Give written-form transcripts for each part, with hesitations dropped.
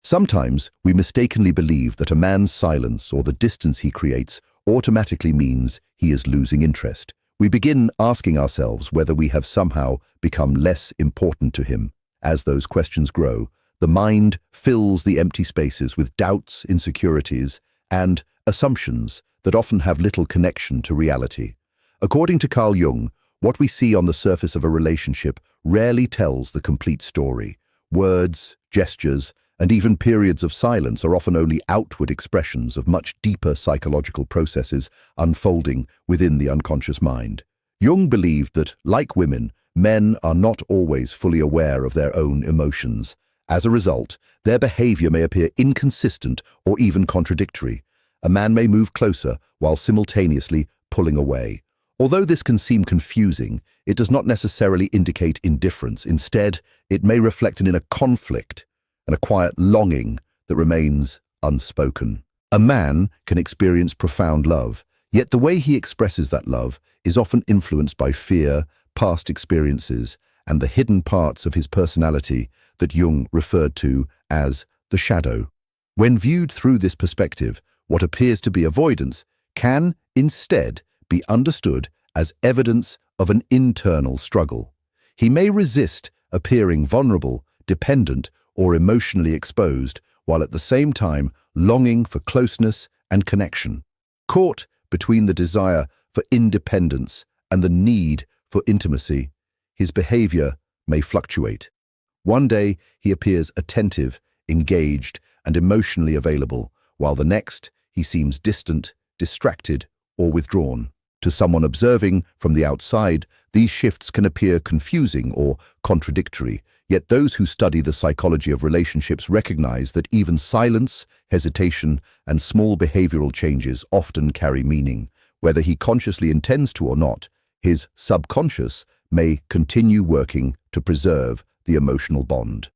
Sometimes we mistakenly believe that a man's silence or the distance he creates automatically means he is losing interest. We begin asking ourselves whether we have somehow become less important to him. As those questions grow, the mind fills the empty spaces with doubts, insecurities, and assumptions that often have little connection to reality. According to Carl Jung, what we see on the surface of a relationship rarely tells the complete story. Words, gestures, and even periods of silence are often only outward expressions of much deeper psychological processes unfolding within the unconscious mind. Jung believed that, like women, men are not always fully aware of their own emotions. As a result, their behavior may appear inconsistent or even contradictory. A man may move closer while simultaneously pulling away. Although this can seem confusing, it does not necessarily indicate indifference. Instead, it may reflect an inner conflict and a quiet longing that remains unspoken. A man can experience profound love, yet the way he expresses that love is often influenced by fear, past experiences, and the hidden parts of his personality that Jung referred to as the shadow. When viewed through this perspective, what appears to be avoidance can, instead, be understood as evidence of an internal struggle. He may resist appearing vulnerable, dependent, or emotionally exposed, while at the same time longing for closeness and connection. Caught between the desire for independence and the need for intimacy, his behavior may fluctuate. One day, he appears attentive, engaged, and emotionally available, while the next, he seems distant, distracted, or withdrawn. To someone observing from the outside, these shifts can appear confusing or contradictory, yet those who study the psychology of relationships recognize that even silence, hesitation, and small behavioral changes often carry meaning. Whether he consciously intends to or not, his subconscious may continue working to preserve the emotional bond.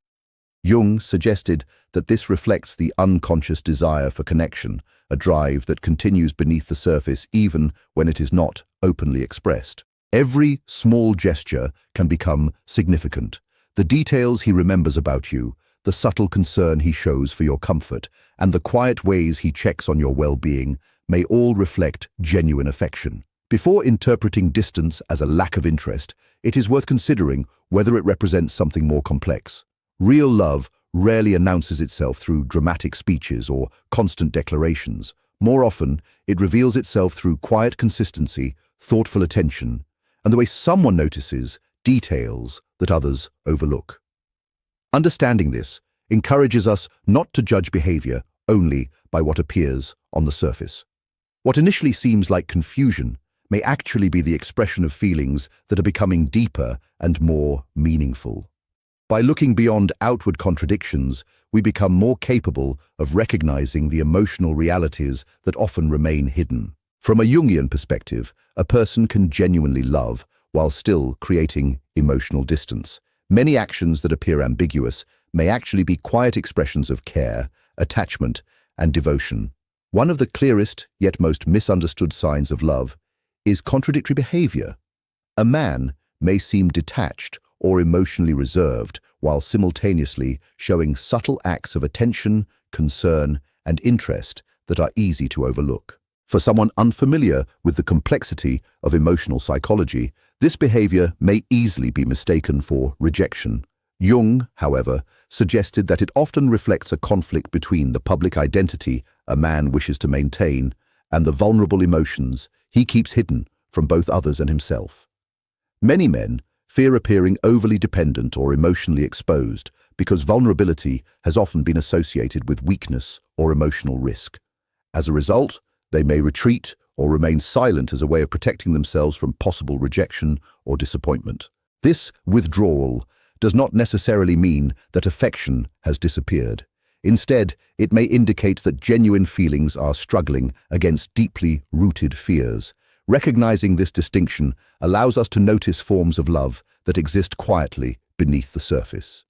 Jung suggested that this reflects the unconscious desire for connection, a drive that continues beneath the surface even when it is not openly expressed. Every small gesture can become significant. The details he remembers about you, the subtle concern he shows for your comfort, and the quiet ways he checks on your well-being may all reflect genuine affection. Before interpreting distance as a lack of interest, it is worth considering whether it represents something more complex. Real love rarely announces itself through dramatic speeches or constant declarations. More often, it reveals itself through quiet consistency, thoughtful attention, and the way someone notices details that others overlook. Understanding this encourages us not to judge behavior only by what appears on the surface. What initially seems like confusion may actually be the expression of feelings that are becoming deeper and more meaningful. By looking beyond outward contradictions, we become more capable of recognizing the emotional realities that often remain hidden. From a Jungian perspective, a person can genuinely love while still creating emotional distance. Many actions that appear ambiguous may actually be quiet expressions of care, attachment, and devotion. One of the clearest yet most misunderstood signs of love is contradictory behavior. A man may seem detached or emotionally reserved, while simultaneously showing subtle acts of attention, concern, and interest that are easy to overlook. For someone unfamiliar with the complexity of emotional psychology, this behavior may easily be mistaken for rejection. Jung, however, suggested that it often reflects a conflict between the public identity a man wishes to maintain and the vulnerable emotions he keeps hidden from both others and himself. Many men fear appearing overly dependent or emotionally exposed because vulnerability has often been associated with weakness or emotional risk. As a result, they may retreat or remain silent as a way of protecting themselves from possible rejection or disappointment. This withdrawal does not necessarily mean that affection has disappeared. Instead, it may indicate that genuine feelings are struggling against deeply rooted fears. Recognizing this distinction allows us to notice forms of love that exist quietly beneath the surface.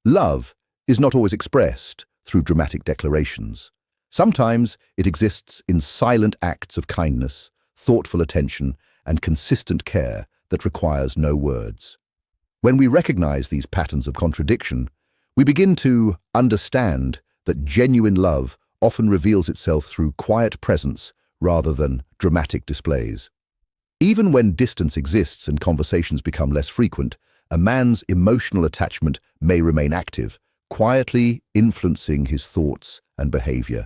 Love is not always expressed through dramatic declarations. Sometimes it exists in silent acts of kindness, thoughtful attention, and consistent care that requires no words. When we recognize these patterns of contradiction, we begin to understand that genuine love often reveals itself through quiet presence rather than dramatic displays. Even when distance exists and conversations become less frequent, a man's emotional attachment may remain active, quietly influencing his thoughts and behavior.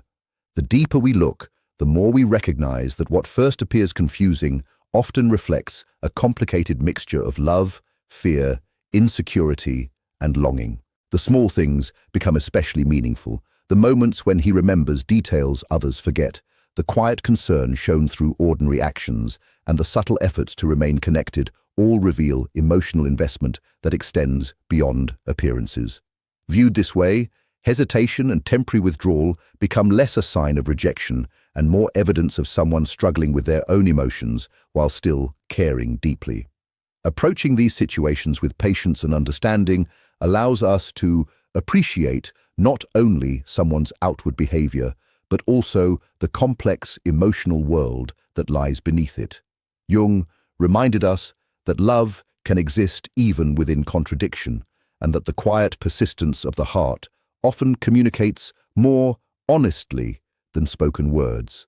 The deeper we look, the more we recognize that what first appears confusing often reflects a complicated mixture of love, fear, insecurity, and longing. The small things become especially meaningful, the moments when he remembers details others forget, the quiet concern shown through ordinary actions, and the subtle efforts to remain connected all reveal emotional investment that extends beyond appearances. Viewed this way, hesitation and temporary withdrawal become less a sign of rejection and more evidence of someone struggling with their own emotions while still caring deeply. Approaching these situations with patience and understanding allows us to appreciate not only someone's outward behavior, but also the complex emotional world that lies beneath it. Jung reminded us that love can exist even within contradiction, and that the quiet persistence of the heart often communicates more honestly than spoken words.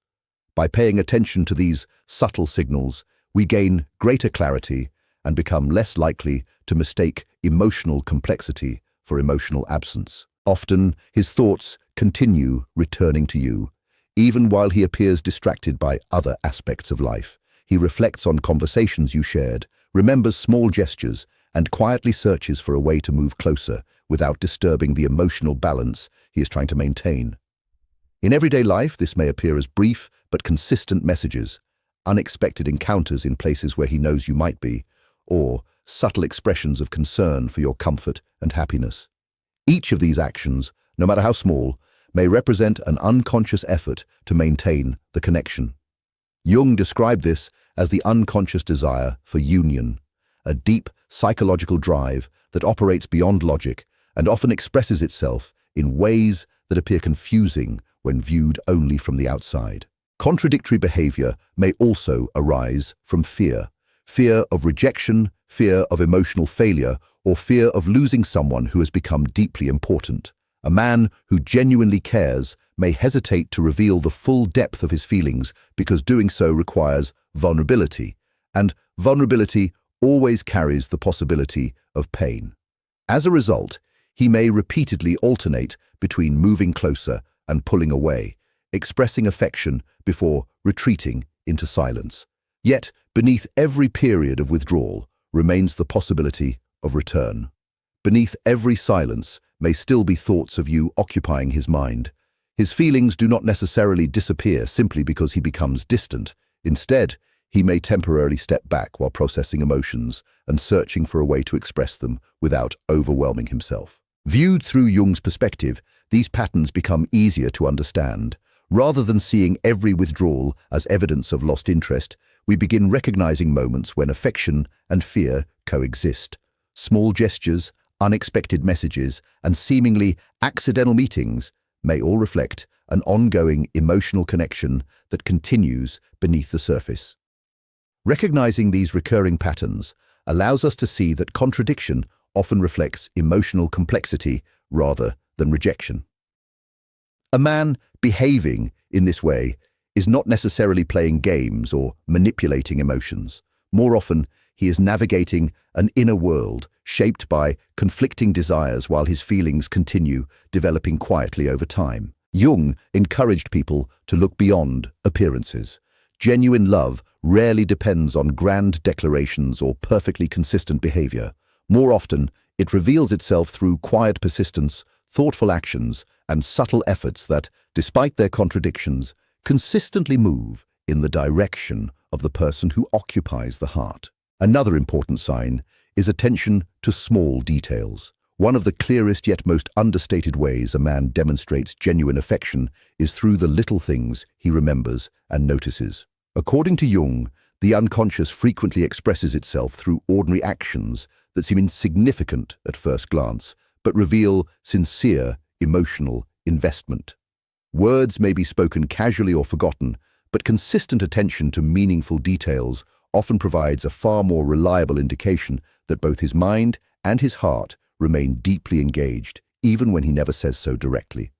By paying attention to these subtle signals, we gain greater clarity and become less likely to mistake emotional complexity for emotional absence. Often, his thoughts continue returning to you, even while he appears distracted by other aspects of life. He reflects on conversations you shared, remembers small gestures, and quietly searches for a way to move closer without disturbing the emotional balance he is trying to maintain. In everyday life, this may appear as brief but consistent messages, unexpected encounters in places where he knows you might be, or subtle expressions of concern for your comfort and happiness. Each of these actions, no matter how small, may represent an unconscious effort to maintain the connection. Jung described this as the unconscious desire for union, a deep psychological drive that operates beyond logic and often expresses itself in ways that appear confusing when viewed only from the outside. Contradictory behavior may also arise from fear of rejection, fear of emotional failure, or fear of losing someone who has become deeply important. A man who genuinely cares may hesitate to reveal the full depth of his feelings because doing so requires vulnerability, and vulnerability always carries the possibility of pain. As a result, he may repeatedly alternate between moving closer and pulling away, expressing affection before retreating into silence. Yet, beneath every period of withdrawal remains the possibility of return. Beneath every silence may still be thoughts of you occupying his mind. His feelings do not necessarily disappear simply because he becomes distant. Instead, he may temporarily step back while processing emotions and searching for a way to express them without overwhelming himself. Viewed through Jung's perspective, these patterns become easier to understand. Rather than seeing every withdrawal as evidence of lost interest, we begin recognizing moments when affection and fear coexist. Small gestures, unexpected messages, and seemingly accidental meetings may all reflect an ongoing emotional connection that continues beneath the surface. Recognizing these recurring patterns allows us to see that contradiction often reflects emotional complexity rather than rejection. A man behaving in this way is not necessarily playing games or manipulating emotions. More often, he is navigating an inner world shaped by conflicting desires while his feelings continue developing quietly over time. Jung encouraged people to look beyond appearances. Genuine love rarely depends on grand declarations or perfectly consistent behavior. More often, it reveals itself through quiet persistence, thoughtful actions, and subtle efforts that, despite their contradictions, consistently move in the direction of the person who occupies the heart. Another important sign is attention to small details. One of the clearest yet most understated ways a man demonstrates genuine affection is through the little things he remembers and notices. According to Jung, the unconscious frequently expresses itself through ordinary actions that seem insignificant at first glance, but reveal sincere emotional investment. Words may be spoken casually or forgotten, but consistent attention to meaningful details often provides a far more reliable indication that both his mind and his heart remain deeply engaged, even when he never says so directly.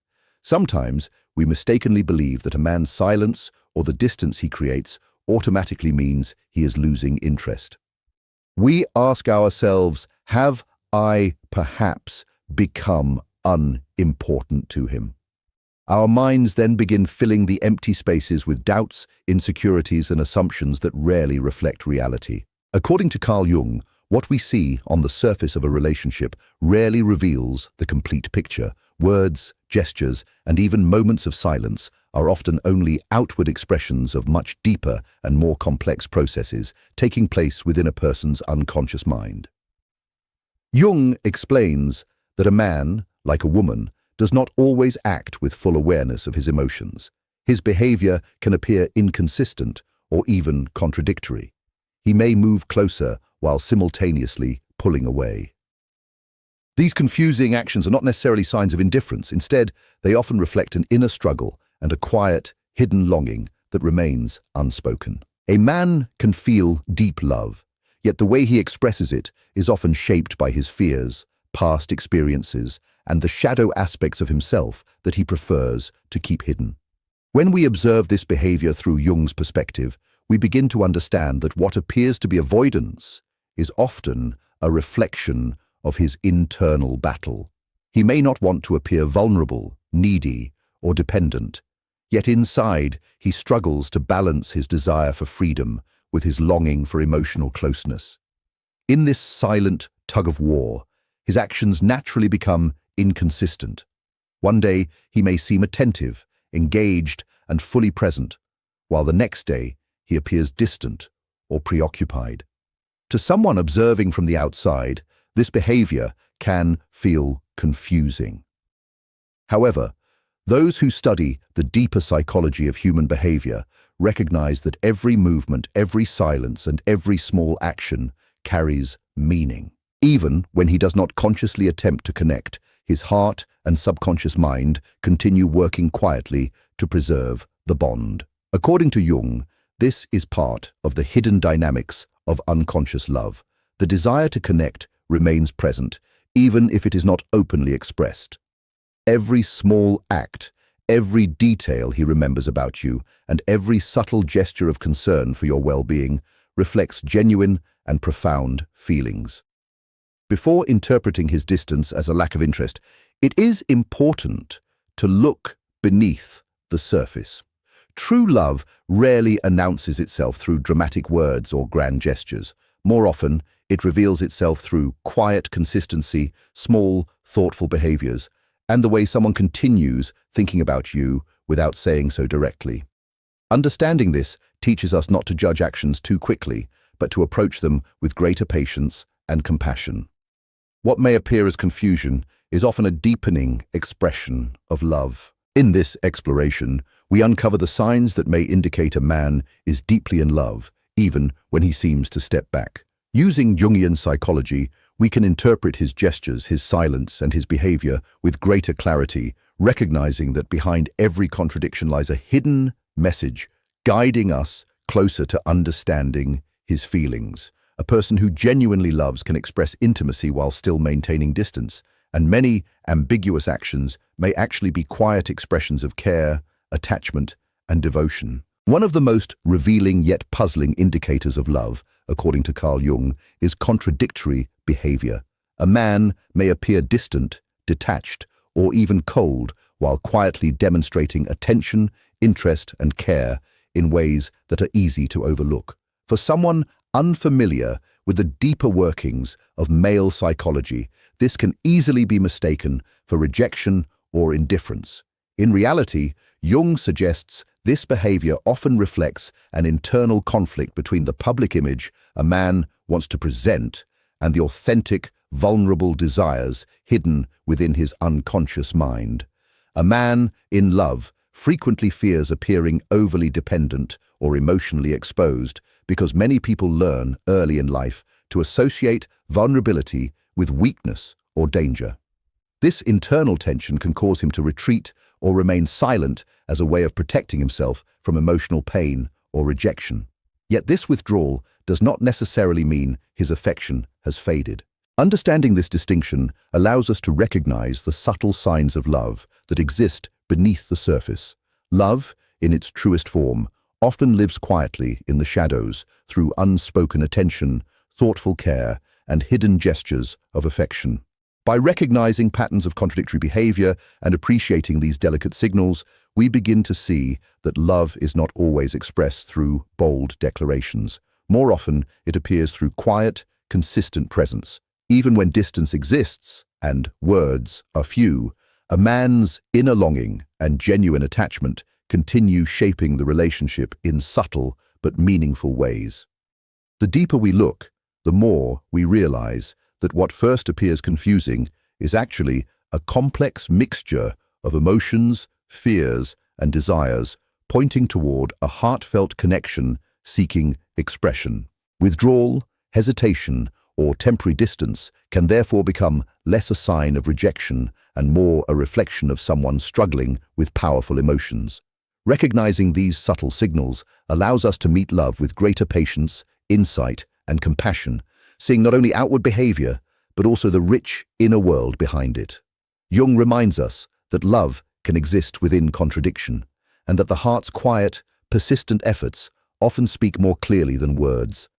Sometimes we mistakenly believe that a man's silence or the distance he creates automatically means he is losing interest. We ask ourselves, have I perhaps become unimportant to him? Our minds then begin filling the empty spaces with doubts, insecurities, and assumptions that rarely reflect reality. According to Carl Jung, what we see on the surface of a relationship rarely reveals the complete picture. Words, gestures, and even moments of silence are often only outward expressions of much deeper and more complex processes taking place within a person's unconscious mind. Jung explains that a man, like a woman, does not always act with full awareness of his emotions. His behavior can appear inconsistent or even contradictory. He may move closer while simultaneously pulling away. These confusing actions are not necessarily signs of indifference. Instead, they often reflect an inner struggle and a quiet, hidden longing that remains unspoken. A man can feel deep love, yet the way he expresses it is often shaped by his fears, past experiences, and the shadow aspects of himself that he prefers to keep hidden. When we observe this behavior through Jung's perspective, we begin to understand that what appears to be avoidance is often a reflection of his internal battle. He may not want to appear vulnerable, needy, or dependent, yet inside he struggles to balance his desire for freedom with his longing for emotional closeness. In this silent tug-of-war, his actions naturally become inconsistent. One day he may seem attentive, engaged, and fully present, while the next day he appears distant or preoccupied. To someone observing from the outside, this behavior can feel confusing. However, those who study the deeper psychology of human behavior recognize that every movement, every silence, and every small action carries meaning. Even when he does not consciously attempt to connect, his heart and subconscious mind continue working quietly to preserve the bond. According to Jung, this is part of the hidden dynamics of unconscious love. The desire to connect remains present, even if it is not openly expressed. Every small act, every detail he remembers about you, and every subtle gesture of concern for your well-being reflects genuine and profound feelings. Before interpreting his distance as a lack of interest, it is important to look beneath the surface. True love rarely announces itself through dramatic words or grand gestures. More often, it reveals itself through quiet consistency, small, thoughtful behaviors, and the way someone continues thinking about you without saying so directly. Understanding this teaches us not to judge actions too quickly, but to approach them with greater patience and compassion. What may appear as confusion is often a deepening expression of love. In this exploration, we uncover the signs that may indicate a man is deeply in love, even when he seems to step back. Using Jungian psychology, we can interpret his gestures, his silence, and his behavior with greater clarity, recognizing that behind every contradiction lies a hidden message guiding us closer to understanding his feelings. A person who genuinely loves can express intimacy while still maintaining distance, and many ambiguous actions may actually be quiet expressions of care, attachment, and devotion. One of the most revealing yet puzzling indicators of love, according to Carl Jung, is contradictory behavior. A man may appear distant, detached, or even cold while quietly demonstrating attention, interest, and care in ways that are easy to overlook. For someone unfamiliar with the deeper workings of male psychology, this can easily be mistaken for rejection or indifference. In reality, Jung suggests this behavior often reflects an internal conflict between the public image a man wants to present and the authentic, vulnerable desires hidden within his unconscious mind. A man in love frequently fears appearing overly dependent or emotionally exposed because many people learn early in life to associate vulnerability with weakness or danger. This internal tension can cause him to retreat or remain silent as a way of protecting himself from emotional pain or rejection. Yet this withdrawal does not necessarily mean his affection has faded. Understanding this distinction allows us to recognize the subtle signs of love that exist beneath the surface. Love, in its truest form, often lives quietly in the shadows through unspoken attention, thoughtful care, and hidden gestures of affection. By recognizing patterns of contradictory behavior and appreciating these delicate signals, we begin to see that love is not always expressed through bold declarations. More often, it appears through quiet, consistent presence. Even when distance exists and words are few, a man's inner longing and genuine attachment continue shaping the relationship in subtle but meaningful ways. The deeper we look, the more we realize that what first appears confusing is actually a complex mixture of emotions, fears, and desires, pointing toward a heartfelt connection seeking expression. Withdrawal, hesitation, or temporary distance can therefore become less a sign of rejection and more a reflection of someone struggling with powerful emotions. Recognizing these subtle signals allows us to meet love with greater patience, insight, and compassion, seeing not only outward behavior, but also the rich inner world behind it. Jung reminds us that love can exist within contradiction, and that the heart's quiet, persistent efforts often speak more clearly than words.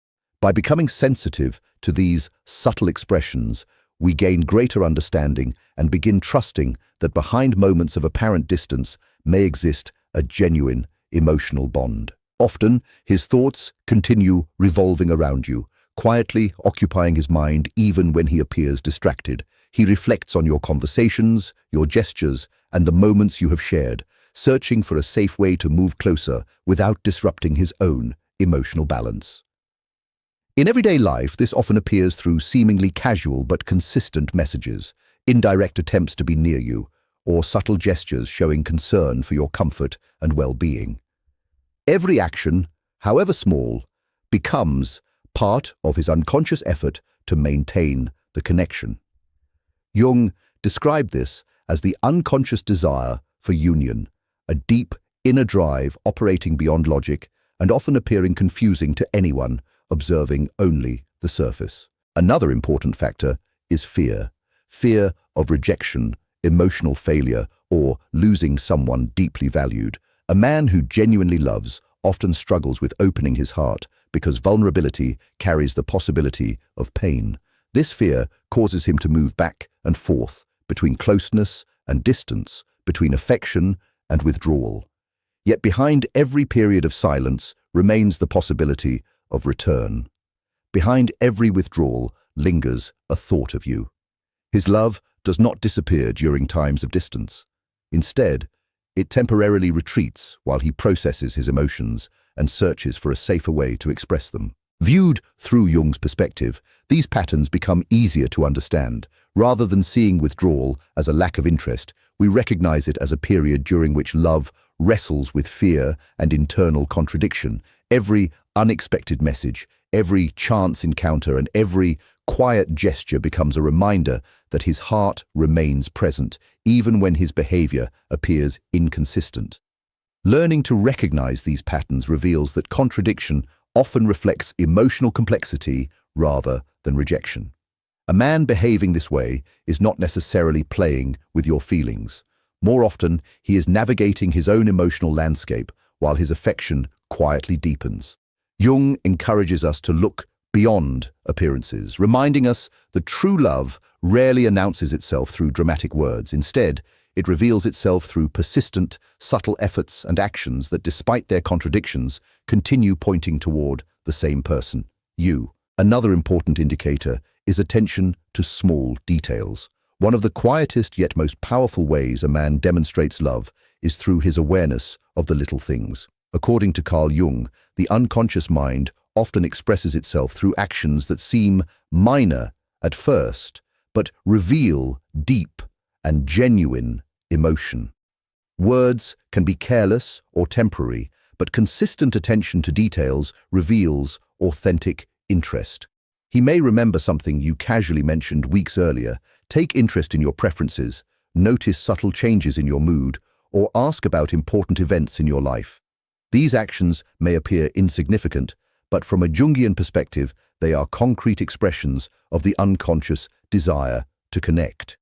By becoming sensitive to these subtle expressions, we gain greater understanding and begin trusting that behind moments of apparent distance may exist a genuine emotional bond. Often, his thoughts continue revolving around you, quietly occupying his mind even when he appears distracted. He reflects on your conversations, your gestures, and the moments you have shared, searching for a safe way to move closer without disrupting his own emotional balance. In everyday life, this often appears through seemingly casual but consistent messages, indirect attempts to be near you, or subtle gestures showing concern for your comfort and well-being. Every action, however small, becomes part of his unconscious effort to maintain the connection. Jung described this as the unconscious desire for union, a deep inner drive operating beyond logic and often appearing confusing to anyone observing only the surface. Another important factor is fear. Fear of rejection, emotional failure, or losing someone deeply valued. A man who genuinely loves often struggles with opening his heart because vulnerability carries the possibility of pain. This fear causes him to move back and forth between closeness and distance, between affection and withdrawal. Yet behind every period of silence remains the possibility of return. Behind every withdrawal lingers a thought of you. His love does not disappear during times of distance. Instead, it temporarily retreats while he processes his emotions and searches for a safer way to express them. Viewed through Jung's perspective, these patterns become easier to understand. Rather than seeing withdrawal as a lack of interest, we recognize it as a period during which love wrestles with fear and internal contradiction. Every unexpected message, every chance encounter, and every quiet gesture becomes a reminder that his heart remains present, even when his behavior appears inconsistent. Learning to recognize these patterns reveals that contradiction often reflects emotional complexity rather than rejection. A man behaving this way is not necessarily playing with your feelings. More often, he is navigating his own emotional landscape while his affection quietly deepens. Jung encourages us to look beyond appearances, reminding us that true love rarely announces itself through dramatic words. Instead, it reveals itself through persistent, subtle efforts and actions that, despite their contradictions, continue pointing toward the same person, you. Another important indicator is attention to small details. One of the quietest yet most powerful ways a man demonstrates love is through his awareness of the little things. According to Carl Jung, the unconscious mind often expresses itself through actions that seem minor at first, but reveal deep and genuine emotion. Words can be careless or temporary, but consistent attention to details reveals authentic interest. He may remember something you casually mentioned weeks earlier, take interest in your preferences, notice subtle changes in your mood, or ask about important events in your life. These actions may appear insignificant, but from a Jungian perspective, they are concrete expressions of the unconscious desire to connect.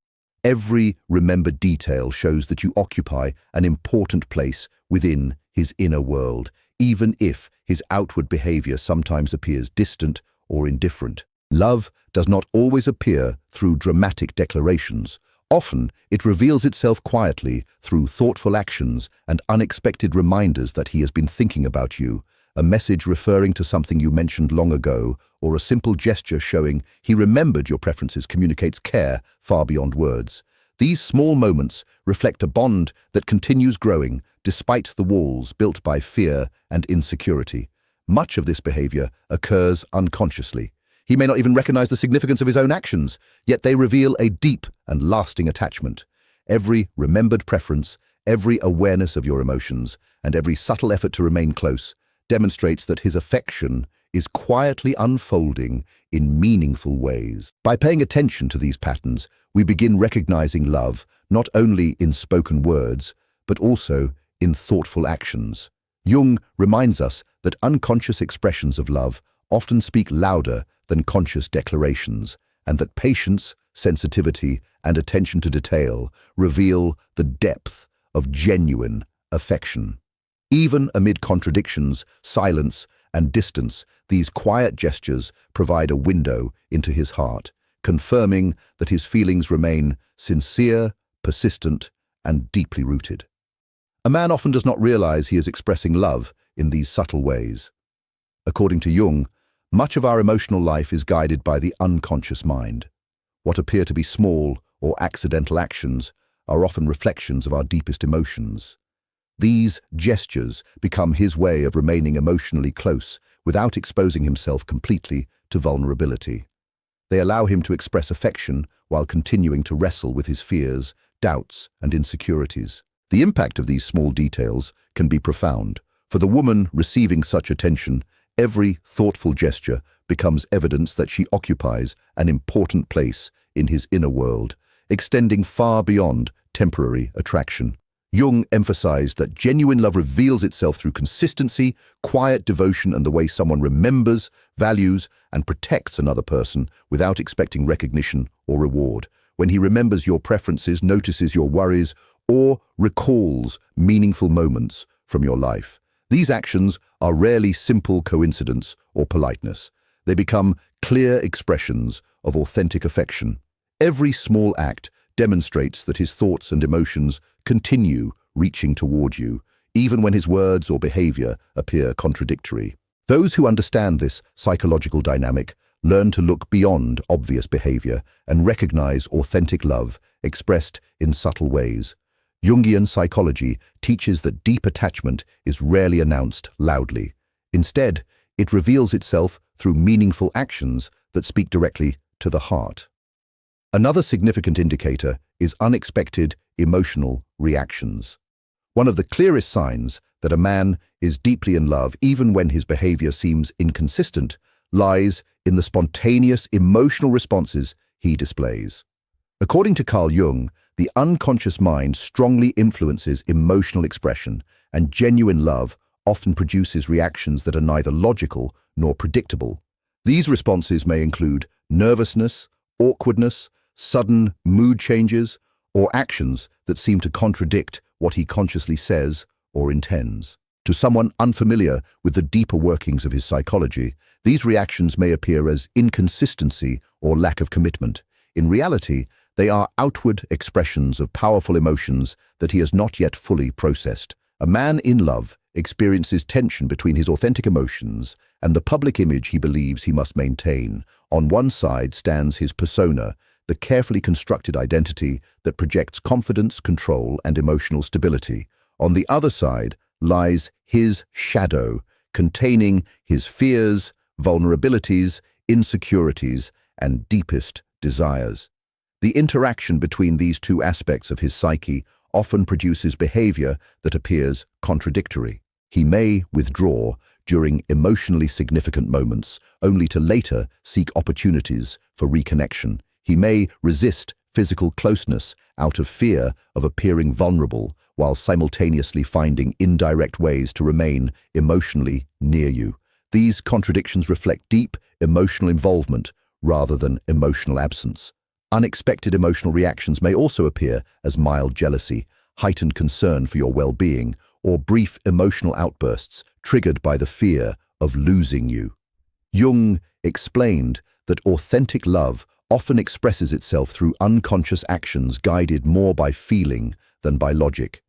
Every remembered detail shows that you occupy an important place within his inner world, even if his outward behavior sometimes appears distant or indifferent. Love does not always appear through dramatic declarations. Often, it reveals itself quietly through thoughtful actions and unexpected reminders that he has been thinking about you, a message referring to something you mentioned long ago, or a simple gesture showing he remembered your preferences communicates care far beyond words. These small moments reflect a bond that continues growing despite the walls built by fear and insecurity. Much of this behavior occurs unconsciously. He may not even recognize the significance of his own actions, yet they reveal a deep and lasting attachment. Every remembered preference, every awareness of your emotions, and every subtle effort to remain close demonstrates that his affection is quietly unfolding in meaningful ways. By paying attention to these patterns, we begin recognizing love not only in spoken words, but also in thoughtful actions. Jung reminds us that unconscious expressions of love often speak louder than conscious declarations, and that patience, sensitivity, and attention to detail reveal the depth of genuine affection. Even amid contradictions, silence, and distance, these quiet gestures provide a window into his heart, confirming that his feelings remain sincere, persistent, and deeply rooted. A man often does not realize he is expressing love in these subtle ways. According to Jung, much of our emotional life is guided by the unconscious mind. What appear to be small or accidental actions are often reflections of our deepest emotions. These gestures become his way of remaining emotionally close without exposing himself completely to vulnerability. They allow him to express affection while continuing to wrestle with his fears, doubts, and insecurities. The impact of these small details can be profound. For the woman receiving such attention, every thoughtful gesture becomes evidence that she occupies an important place in his inner world, extending far beyond temporary attraction. Jung emphasized that genuine love reveals itself through consistency, quiet devotion, and the way someone remembers, values, and protects another person without expecting recognition or reward. When he remembers your preferences, notices your worries, or recalls meaningful moments from your life. These actions are rarely simple coincidence or politeness. They become clear expressions of authentic affection. Every small act demonstrates that his thoughts and emotions continue reaching toward you, even when his words or behavior appear contradictory. Those who understand this psychological dynamic learn to look beyond obvious behavior and recognize authentic love expressed in subtle ways. Jungian psychology teaches that deep attachment is rarely announced loudly. Instead, it reveals itself through meaningful actions that speak directly to the heart. Another significant indicator is unexpected emotional reactions. One of the clearest signs that a man is deeply in love, even when his behavior seems inconsistent, lies in the spontaneous emotional responses he displays. According to Carl Jung, the unconscious mind strongly influences emotional expression, and genuine love often produces reactions that are neither logical nor predictable. These responses may include nervousness, awkwardness, sudden mood changes, or actions that seem to contradict what he consciously says or intends. To someone unfamiliar with the deeper workings of his psychology, these reactions may appear as inconsistency or lack of commitment. In reality, they are outward expressions of powerful emotions that he has not yet fully processed. A man in love experiences tension between his authentic emotions and the public image he believes he must maintain. On one side stands his persona, the carefully constructed identity that projects confidence, control, and emotional stability. On the other side lies his shadow, containing his fears, vulnerabilities, insecurities, and deepest desires. The interaction between these two aspects of his psyche often produces behavior that appears contradictory. He may withdraw during emotionally significant moments, only to later seek opportunities for reconnection. He may resist physical closeness out of fear of appearing vulnerable, while simultaneously finding indirect ways to remain emotionally near you. These contradictions reflect deep emotional involvement rather than emotional absence. Unexpected emotional reactions may also appear as mild jealousy, heightened concern for your well-being, or brief emotional outbursts triggered by the fear of losing you. Jung explained that authentic love often expresses itself through unconscious actions guided more by feeling than by logic.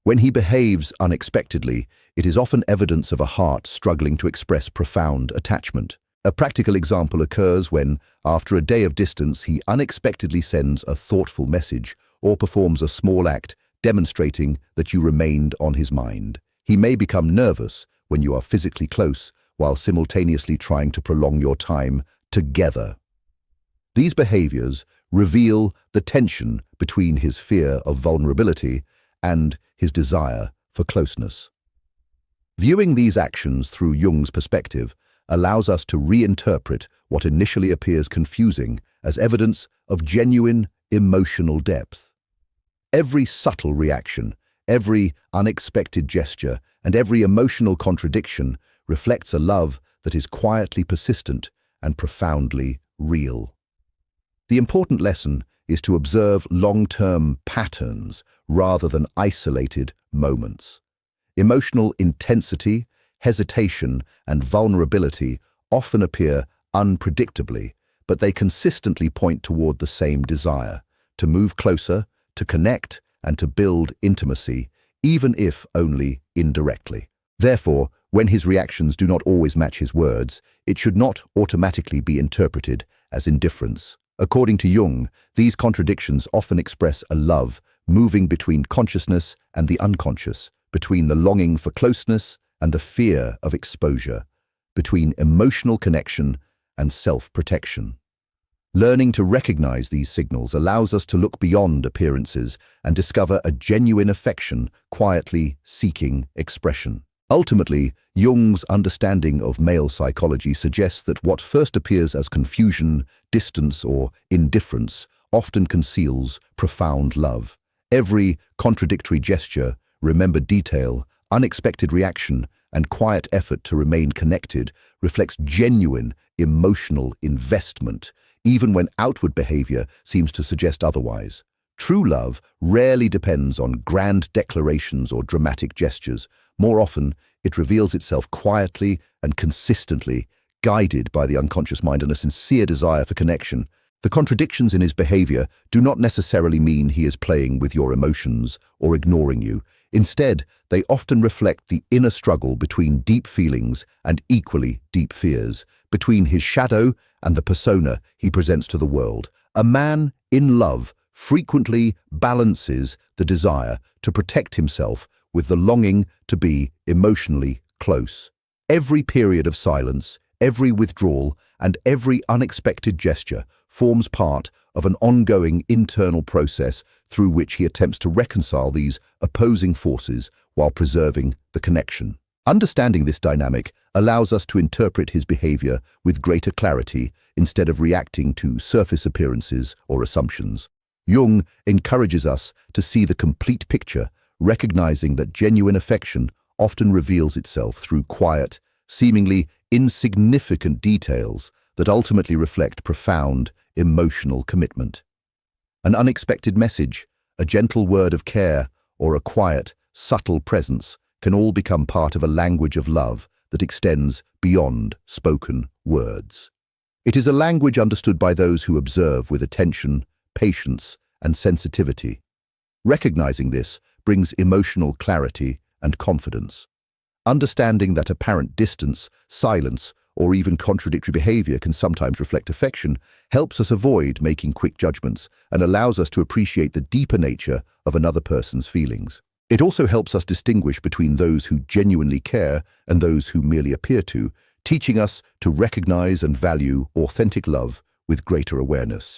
When he behaves unexpectedly, it is often evidence of a heart struggling to express profound attachment. A practical example occurs when, after a day of distance, he unexpectedly sends a thoughtful message or performs a small act demonstrating that you remained on his mind. He may become nervous when you are physically close while simultaneously trying to prolong your time together. These behaviors reveal the tension between his fear of vulnerability and his desire for closeness. Viewing these actions through Jung's perspective allows us to reinterpret what initially appears confusing as evidence of genuine emotional depth. Every subtle reaction, every unexpected gesture, and every emotional contradiction reflects a love that is quietly persistent and profoundly real. The important lesson is to observe long-term patterns rather than isolated moments. Emotional intensity, hesitation, and vulnerability often appear unpredictably, but they consistently point toward the same desire: to move closer, to connect, and to build intimacy, even if only indirectly. Therefore, when his reactions do not always match his words, it should not automatically be interpreted as indifference. According to Jung, these contradictions often express a love moving between consciousness and the unconscious, between the longing for closeness and the fear of exposure, between emotional connection and self-protection. Learning to recognize these signals allows us to look beyond appearances and discover a genuine affection quietly seeking expression. Ultimately, Jung's understanding of male psychology suggests that what first appears as confusion, distance, or indifference often conceals profound love. Every contradictory gesture, remembered detail, unexpected reaction, and quiet effort to remain connected reflects genuine emotional investment, even when outward behavior seems to suggest otherwise. True love rarely depends on grand declarations or dramatic gestures. More often, it reveals itself quietly and consistently, guided by the unconscious mind and a sincere desire for connection. The contradictions in his behavior do not necessarily mean he is playing with your emotions or ignoring you. Instead, they often reflect the inner struggle between deep feelings and equally deep fears, between his shadow and the persona he presents to the world. A man in love frequently balances the desire to protect himself with the longing to be emotionally close. Every period of silence, every withdrawal, and every unexpected gesture forms part of an ongoing internal process through which he attempts to reconcile these opposing forces while preserving the connection. Understanding this dynamic allows us to interpret his behavior with greater clarity instead of reacting to surface appearances or assumptions. Jung encourages us to see the complete picture, recognizing that genuine affection often reveals itself through quiet, seemingly insignificant details that ultimately reflect profound emotional commitment. An unexpected message, a gentle word of care, or a quiet, subtle presence can all become part of a language of love that extends beyond spoken words. It is a language understood by those who observe with attention, patience, and sensitivity. Recognizing this brings emotional clarity and confidence. Understanding that apparent distance, silence, or even contradictory behavior can sometimes reflect affection helps us avoid making quick judgments and allows us to appreciate the deeper nature of another person's feelings. It also helps us distinguish between those who genuinely care and those who merely appear to, teaching us to recognize and value authentic love with greater awareness.